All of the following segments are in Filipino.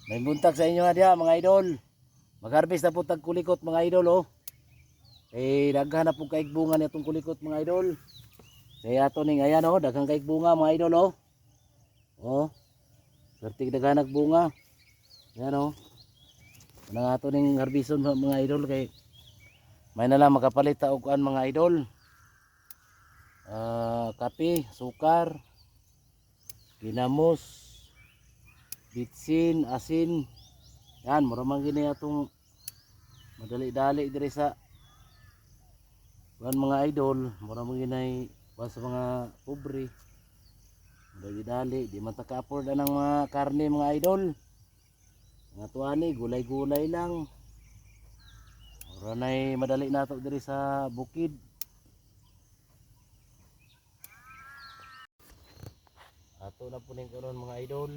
May buntag sa inyo diha mga idol. Mag-harvest na po tag kulikot mga idol oh. Daghan na po kaig bunga nitong kulikot mga idol. Kaya ato ning ayan oh, daghang kaig bunga mga idol oh. Oh. Pertig daghan nag bunga. Ayan oh. Nang ato ning harbison mga idol kay may na lang makapalit ta og kuan mga idol. Kape, sukar, ginamos, bitsin, asin. Yan, mura man gini atong madali-dali diri sa kuan mga idol, mura man ginay kuan sa mga pobre. Madali-dali, di man ta ka-afford anang mga karne mga idol. Nga tuani, gulay-gulay lang. Mura nay madali nato diri sa bukid. Ato na po ning karon mga idol.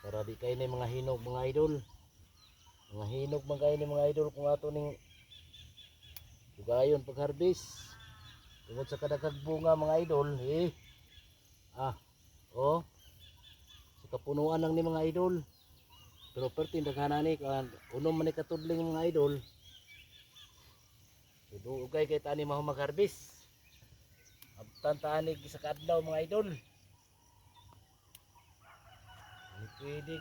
Para di kay ni mga hinog mga idol. Mga hinog man kay ni mga idol kung ato ning dugayon pag harvest. Tungod sa kadagag bunga mga idol, oh, sa kapunuan lang ni mga idol. Pero pertin daghanan ni unom man ni katudling mga idol. Dugay kay tani mao mag-harvest. Abtan tanig sa kadlaw mga idol. Pwede